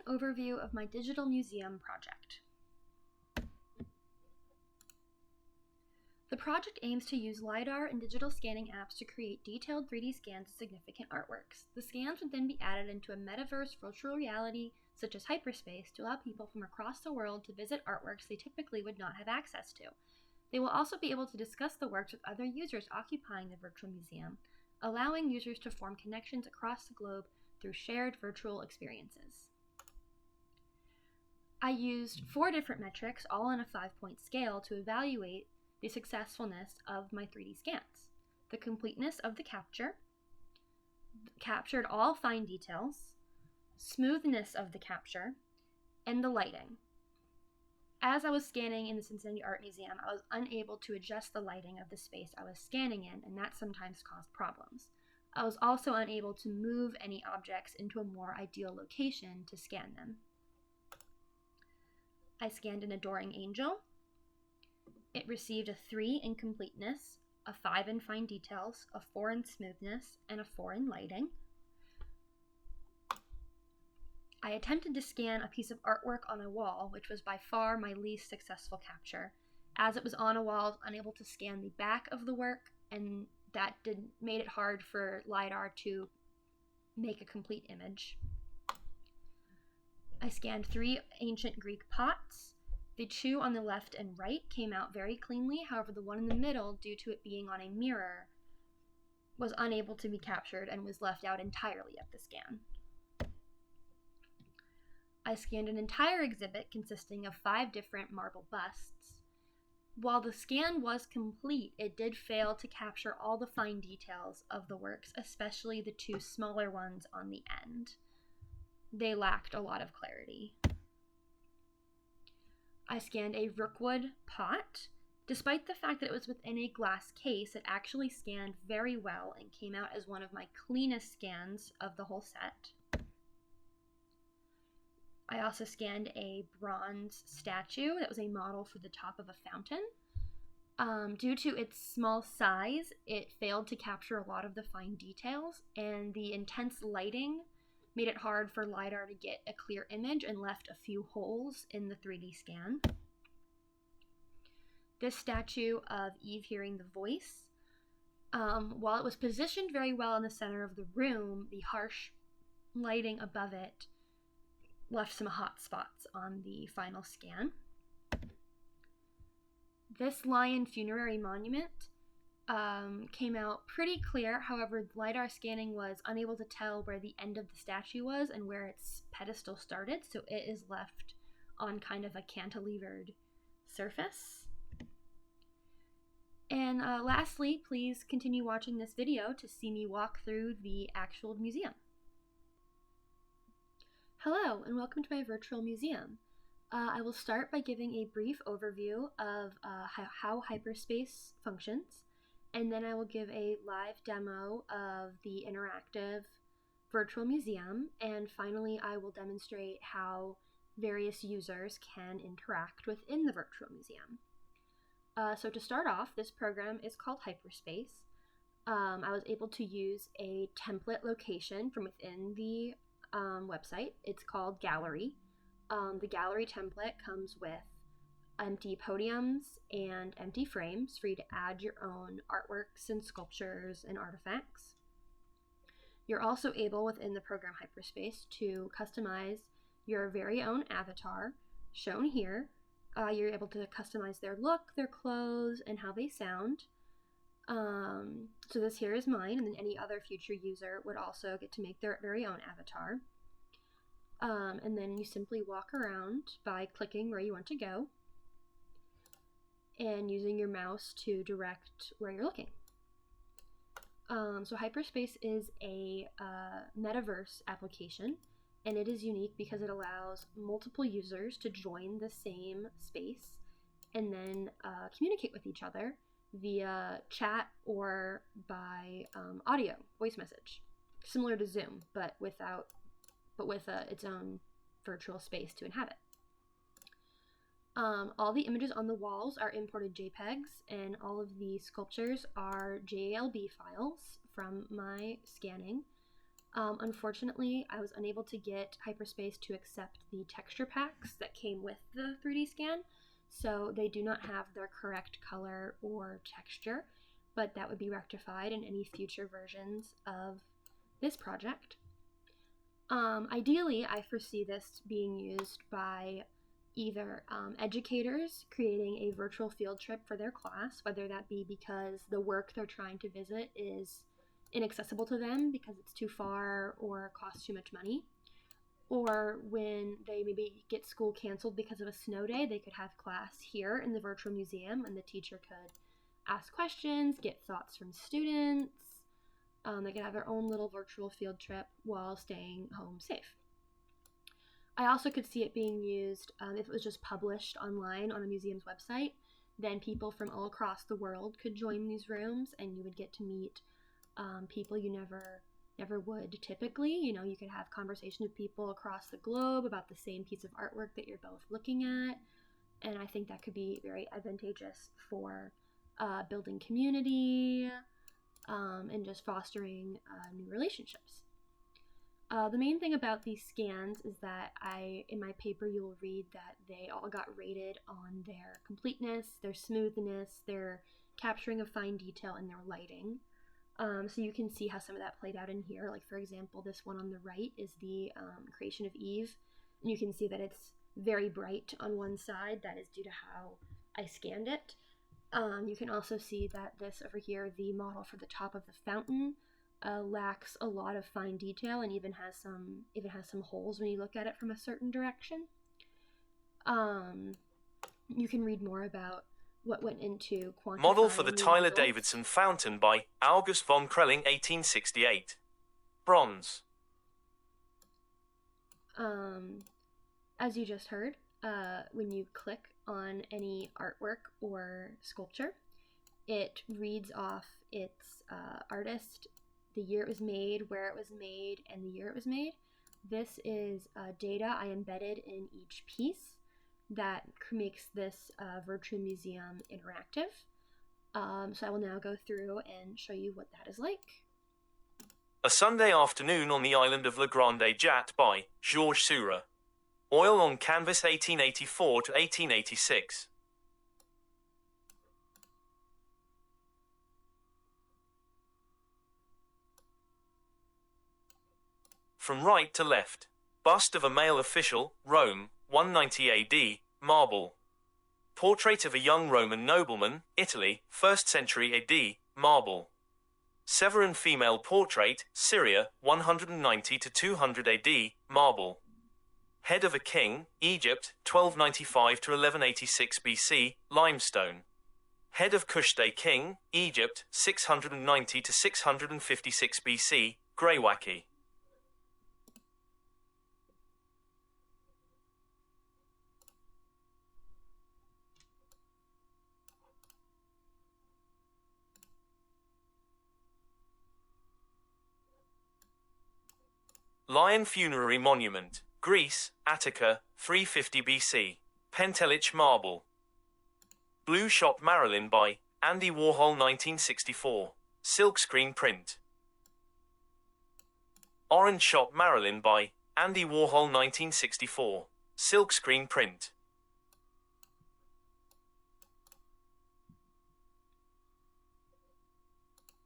overview of my digital museum project. The project aims to use LiDAR and digital scanning apps to create detailed 3D scans of significant artworks. The scans would then be added into a metaverse virtual reality, such as hyperspace, to allow people from across the world to visit artworks they typically would not have access to. They will also be able to discuss the works with other users occupying the virtual museum, allowing users to form connections across the globe through shared virtual experiences. I used 4 different metrics, all on a 5-point scale, to evaluate the successfulness of my 3D scans. The completeness of the capture, captured all fine details, smoothness of the capture, and the lighting. As I was scanning in the Cincinnati Art Museum, I was unable to adjust the lighting of the space I was scanning in, and that sometimes caused problems. I was also unable to move any objects into a more ideal location to scan them. I scanned an adoring angel. It received a 3 in completeness, a 5 in fine details, a 4 in smoothness, and a 4 in lighting. I attempted to scan a piece of artwork on a wall, which was by far my least successful capture. As it was on a wall, I was unable to scan the back of the work, and that made it hard for LiDAR to make a complete image. I scanned 3 ancient Greek pots. The 2 on the left and right came out very cleanly, however the one in the middle, due to it being on a mirror, was unable to be captured and was left out entirely of the scan. I scanned an entire exhibit consisting of 5 different marble busts. While the scan was complete, it did fail to capture all the fine details of the works, especially the 2 smaller ones on the end. They lacked a lot of clarity. I scanned a rookwood pot. Despite the fact that it was within a glass case, it actually scanned very well and came out as one of my cleanest scans of the whole set. I also scanned a bronze statue that was a model for the top of a fountain. Due to its small size, it failed to capture a lot of the fine details, and the intense lighting made it hard for LiDAR to get a clear image and left a few holes in the 3D scan. This statue of Eve hearing the voice, while it was positioned very well in the center of the room, the harsh lighting above it left some hot spots on the final scan. This lion funerary monument came out pretty clear. However, LiDAR scanning was unable to tell where the end of the statue was and where its pedestal started, so it is left on kind of a cantilevered surface. And lastly, please continue watching this video to see me walk through the actual museum. Hello, and welcome to my virtual museum. I will start by giving a brief overview of how hyperspace functions, and then I will give a live demo of the interactive virtual museum, and finally I will demonstrate how various users can interact within the virtual museum. So to start off, this program is called Hyperspace. I was able to use a template location from within the website. It's called Gallery. The gallery template comes with empty podiums and empty frames for you to add your own artworks and sculptures and artifacts. You're also able within the program Hyperspace to customize your very own avatar, shown here. You're able to customize their look, their clothes, and how they sound. So this here is mine, and then any other future user would also get to make their very own avatar. And then you simply walk around by clicking where you want to go and using your mouse to direct where you're looking. So Hyperspace is a metaverse application, and it is unique because it allows multiple users to join the same space and then communicate with each other via chat or by audio, voice message, similar to Zoom, but with its own virtual space to inhabit. All the images on the walls are imported JPEGs, and all of the sculptures are JLB files from my scanning. Unfortunately, I was unable to get Hyperspace to accept the texture packs that came with the 3D scan, so they do not have their correct color or texture, but that would be rectified in any future versions of this project. Ideally, I foresee this being used by either educators creating a virtual field trip for their class, whether that be because the work they're trying to visit is inaccessible to them because it's too far or costs too much money, or when they maybe get school canceled because of a snow day, they could have class here in the virtual museum and the teacher could ask questions, get thoughts from students. They could have their own little virtual field trip while staying home safe. I also could see it being used if it was just published online on a museum's website. Then people from all across the world could join these rooms, and you would get to meet people you never would typically. You know, you could have conversations with people across the globe about the same piece of artwork that you're both looking at, and I think that could be very advantageous for building community and just fostering new relationships. The main thing about these scans is that in my paper, you will read that they all got rated on their completeness, their smoothness, their capturing of fine detail, and their lighting. So you can see how some of that played out in here. Like, for example, this one on the right is the creation of Eve. And you can see that it's very bright on one side. That is due to how I scanned it. You can also see that this over here, the model for the top of the fountain, lacks a lot of fine detail and even has some holes when you look at it from a certain direction. You can read more about what went into quantifying Model for the Tyler results. Davidson fountain by August von Krelling, 1868. Bronze. As you just heard, when you click on any artwork or sculpture, it reads off its artist, the year it was made, where it was made, and the year it was made. This is data I embedded in each piece that makes this virtual museum interactive. So I will now go through and show you what that is like. A Sunday Afternoon on the Island of La Grande Jatte by Georges Seurat. Oil on canvas, 1884 to 1886. From right to left. Bust of a male official, Rome, 190 AD, marble. Portrait of a young Roman nobleman, Italy, 1st century AD, marble. Severan female portrait, Syria, 190 to 200 AD, marble. Head of a king, Egypt, 1295 to 1186 BC, limestone. Head of Kushte king, Egypt, 690 to 656 BC, greywacke. Lion funerary monument, Greece, Attica, 350 BC, Pentelich marble. Blue Shop Marilyn by Andy Warhol, 1964, silkscreen print. Orange Shop Marilyn by Andy Warhol, 1964, silkscreen print.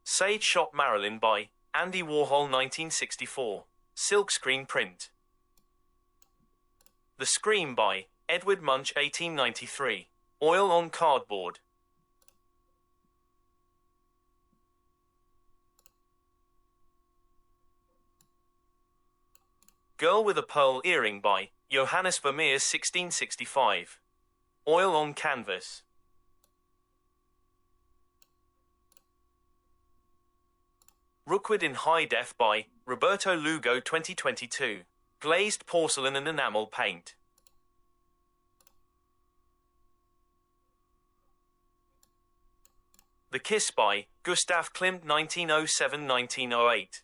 Sage Shop Marilyn by Andy Warhol, 1964, silkscreen print. The Scream by Edward Munch, 1893, oil on cardboard. Girl with a Pearl Earring by Johannes Vermeers, 1665, oil on canvas. Rookwood in High Def by Roberto Lugo, 2022, glazed porcelain and enamel paint. The Kiss by Gustav Klimt, 1907-1908,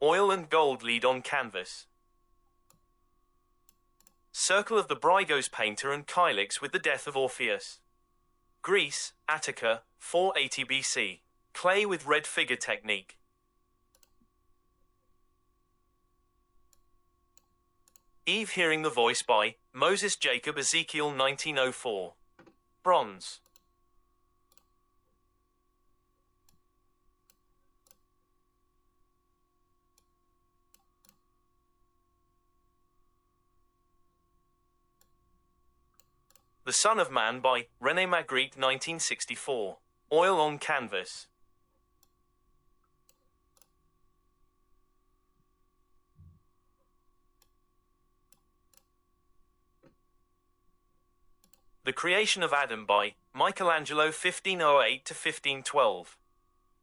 oil and gold lead on canvas. Circle of the Brygos painter and Kylix with the death of Orpheus. Greece, Attica, 480 BC, clay with red figure technique. Eve Hearing the Voice by Moses Jacob Ezekiel 1904. Bronze. The Son of Man by René Magritte 1964. Oil on canvas. The Creation of Adam by Michelangelo 1508 to 1512.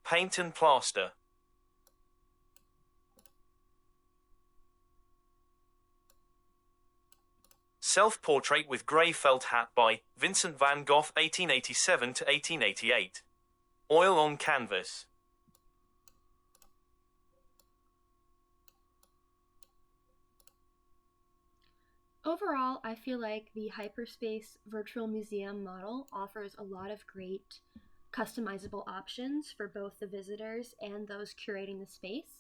Paint and plaster. Self-Portrait with Grey Felt Hat by Vincent van Gogh 1887 to 1888. Oil on canvas. Overall, I feel like the Hyperspace Virtual Museum model offers a lot of great customizable options for both the visitors and those curating the space.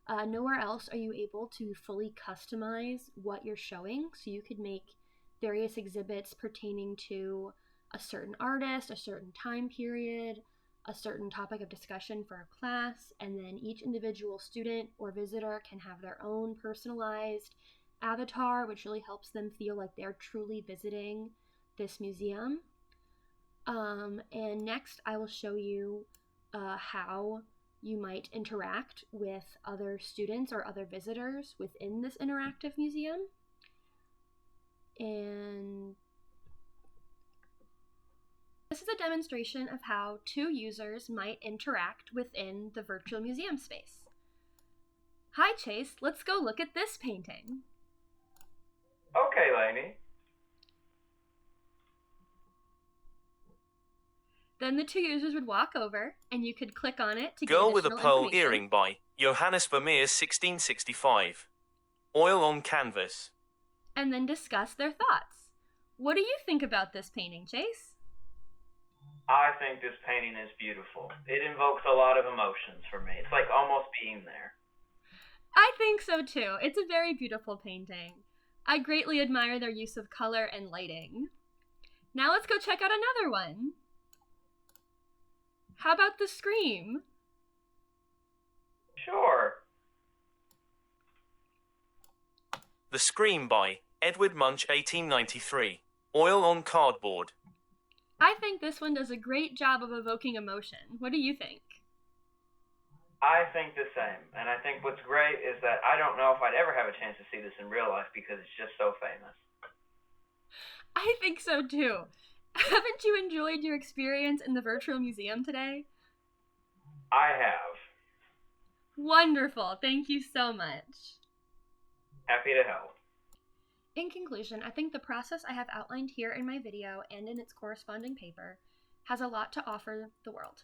Nowhere else are you able to fully customize what you're showing, so you could make various exhibits pertaining to a certain artist, a certain time period, a certain topic of discussion for a class, and then each individual student or visitor can have their own personalized avatar, which really helps them feel like they're truly visiting this museum. And next I will show you how you might interact with other students or other visitors within this interactive museum. And this is a demonstration of how two users might interact within the virtual museum space. Hi Chase, let's go look at this painting. Okay, Lainey. Then the two users would walk over, and you could click on it to get Girl with a additional Pearl information. Earring by Johannes Vermeer 1665. Oil on canvas. And then discuss their thoughts. What do you think about this painting, Chase? I think this painting is beautiful. It invokes a lot of emotions for me. It's like almost being there. I think so too. It's a very beautiful painting. I greatly admire their use of color and lighting. Now let's go check out another one. How about the Scream? Sure. The Scream by Edward Munch 1893. Oil on cardboard. I think this one does a great job of evoking emotion. What do you think? I think the same. And I think what's great is that I don't know if I'd ever have a chance to see this in real life because it's just so famous. I think so too. Haven't you enjoyed your experience in the virtual museum today? I have. Wonderful. Thank you so much. Happy to help. In conclusion, I think the process I have outlined here in my video and in its corresponding paper has a lot to offer the world.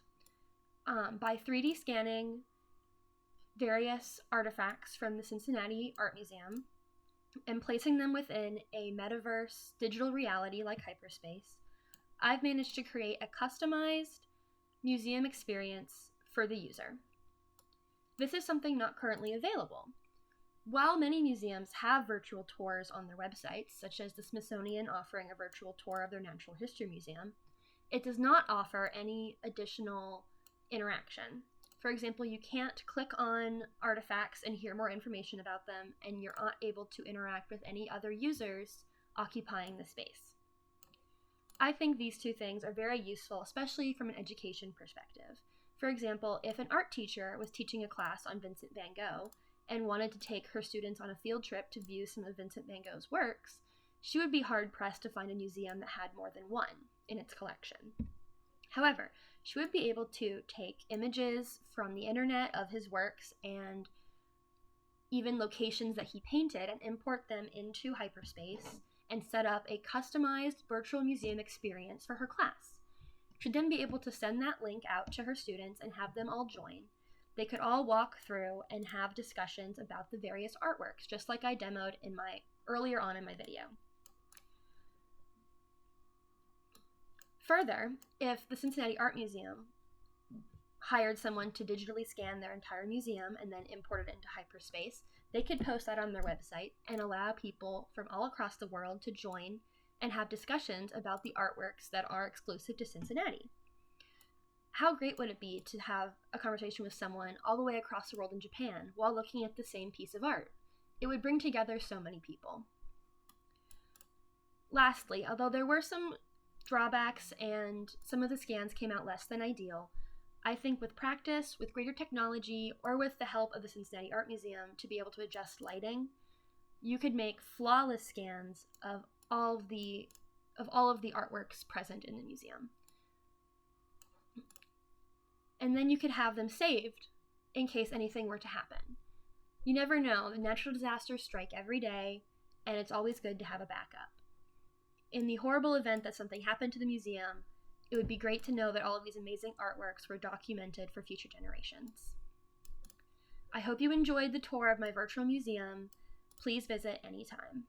By 3D scanning various artifacts from the Cincinnati Art Museum and placing them within a metaverse digital reality like hyperspace, I've managed to create a customized museum experience for the user. This is something not currently available. While many museums have virtual tours on their websites, such as the Smithsonian offering a virtual tour of their Natural History Museum, it does not offer any additional interaction. For example, you can't click on artifacts and hear more information about them, and you're not able to interact with any other users occupying the space. I think these two things are very useful, especially from an education perspective. For example, if an art teacher was teaching a class on Vincent van Gogh and wanted to take her students on a field trip to view some of Vincent van Gogh's works, she would be hard-pressed to find a museum that had more than one in its collection. However, she would be able to take images from the internet of his works and even locations that he painted and import them into hyperspace and set up a customized virtual museum experience for her class. She'd then be able to send that link out to her students and have them all join. They could all walk through and have discussions about the various artworks, just like I demoed earlier on in my video. Further, if the Cincinnati Art Museum hired someone to digitally scan their entire museum and then import it into hyperspace, they could post that on their website and allow people from all across the world to join and have discussions about the artworks that are exclusive to Cincinnati. How great would it be to have a conversation with someone all the way across the world in Japan while looking at the same piece of art? It would bring together so many people. Lastly, although there were some drawbacks and some of the scans came out less than ideal, I think with practice, with greater technology, or with the help of the Cincinnati Art Museum to be able to adjust lighting, you could make flawless scans of all of the artworks present in the museum. And then you could have them saved in case anything were to happen. You never know, the natural disasters strike every day, and it's always good to have a backup. In the horrible event that something happened to the museum, it would be great to know that all of these amazing artworks were documented for future generations. I hope you enjoyed the tour of my virtual museum. Please visit anytime.